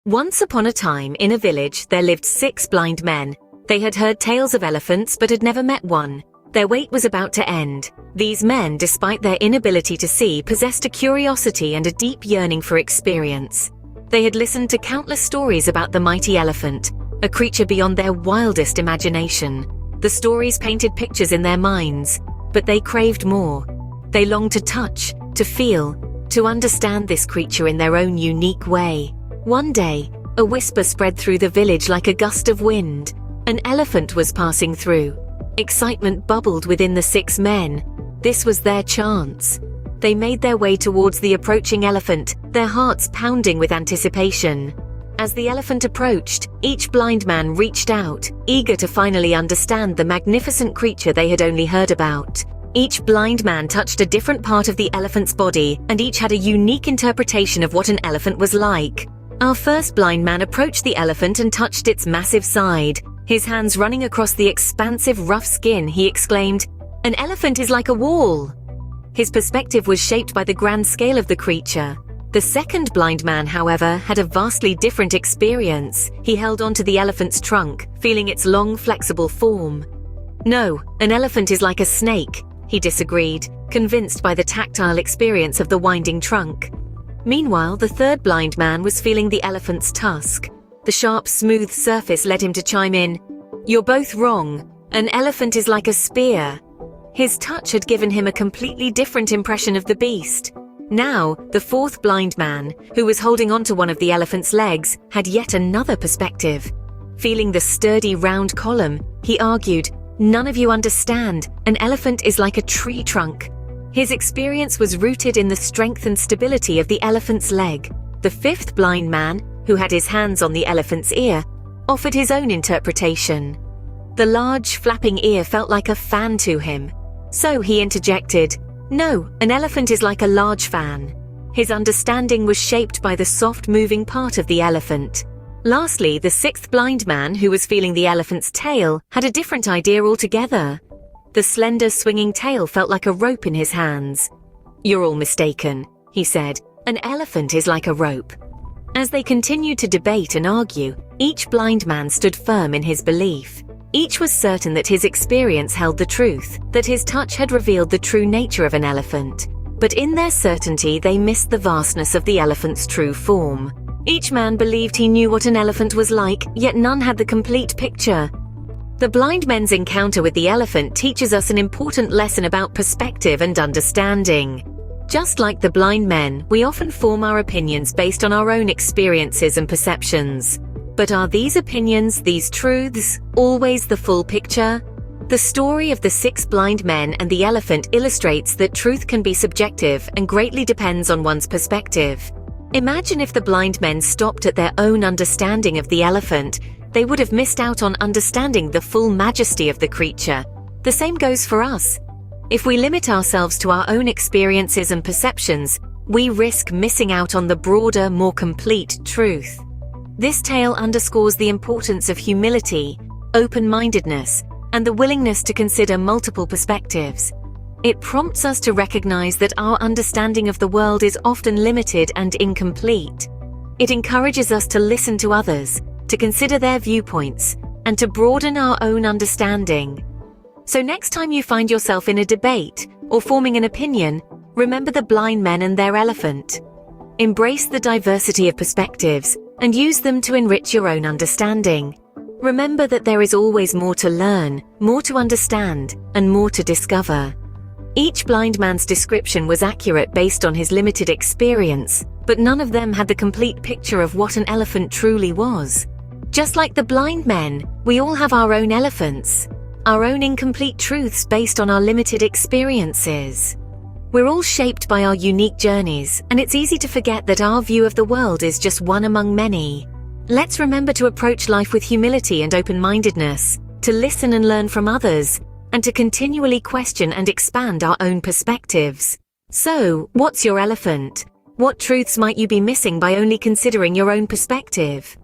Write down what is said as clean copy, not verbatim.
Once upon a time, in a village, there lived 6 blind men. They had heard tales of elephants but had never met one. Their wait was about to end. These men, despite their inability to see, possessed a curiosity and a deep yearning for experience. They had listened to countless stories about the mighty elephant, a creature beyond their wildest imagination. The stories painted pictures in their minds, but they craved more. They longed to touch, to feel, to understand this creature in their own unique way. One day, a whisper spread through the village like a gust of wind. An elephant was passing through. Excitement bubbled within the 6 men. This was their chance. They made their way towards the approaching elephant, their hearts pounding with anticipation. As the elephant approached, each blind man reached out, eager to finally understand the magnificent creature they had only heard about. Each blind man touched a different part of the elephant's body, and each had a unique interpretation of what an elephant was like. Our first blind man approached the elephant and touched its massive side. His hands running across the expansive, rough skin, he exclaimed, "An elephant is like a wall." His perspective was shaped by the grand scale of the creature. The second blind man, however, had a vastly different experience. He held onto the elephant's trunk, feeling its long, flexible form. "No, an elephant is like a snake," he disagreed, convinced by the tactile experience of the winding trunk. Meanwhile, the third blind man was feeling the elephant's tusk. The sharp, smooth surface led him to chime in, "You're both wrong. An elephant is like a spear." His touch had given him a completely different impression of the beast. Now, the fourth blind man, who was holding onto one of the elephant's legs, had yet another perspective. Feeling the sturdy, round column, he argued, "None of you understand. An elephant is like a tree trunk." His experience was rooted in the strength and stability of the elephant's leg. The fifth blind man, who had his hands on the elephant's ear, offered his own interpretation. The large, flapping ear felt like a fan to him. So he interjected, "No, an elephant is like a large fan." His understanding was shaped by the soft, moving part of the elephant. Lastly, the sixth blind man, who was feeling the elephant's tail, had a different idea altogether. The slender, swinging tail felt like a rope in his hands. "You're all mistaken," he said. "An elephant is like a rope." As they continued to debate and argue, each blind man stood firm in his belief. Each was certain that his experience held the truth, that his touch had revealed the true nature of an elephant. But in their certainty, they missed the vastness of the elephant's true form. Each man believed he knew what an elephant was like, yet none had the complete picture. The blind men's encounter with the elephant teaches us an important lesson about perspective and understanding. Just like the blind men, we often form our opinions based on our own experiences and perceptions. But are these opinions, these truths, always the full picture? The story of the 6 blind men and the elephant illustrates that truth can be subjective and greatly depends on one's perspective. Imagine if the blind men stopped at their own understanding of the elephant. They would have missed out on understanding the full majesty of the creature. The same goes for us. If we limit ourselves to our own experiences and perceptions, we risk missing out on the broader, more complete truth. This tale underscores the importance of humility, open-mindedness, and the willingness to consider multiple perspectives. It prompts us to recognize that our understanding of the world is often limited and incomplete. It encourages us to listen to others, to consider their viewpoints, and to broaden our own understanding. So next time you find yourself in a debate or forming an opinion, remember the blind men and their elephant. Embrace the diversity of perspectives and use them to enrich your own understanding. Remember that there is always more to learn, more to understand, and more to discover. Each blind man's description was accurate based on his limited experience, but none of them had the complete picture of what an elephant truly was. Just like the blind men, we all have our own elephants, our own incomplete truths based on our limited experiences. We're all shaped by our unique journeys, and it's easy to forget that our view of the world is just one among many. Let's remember to approach life with humility and open-mindedness, to listen and learn from others, and to continually question and expand our own perspectives. So, what's your elephant? What truths might you be missing by only considering your own perspective?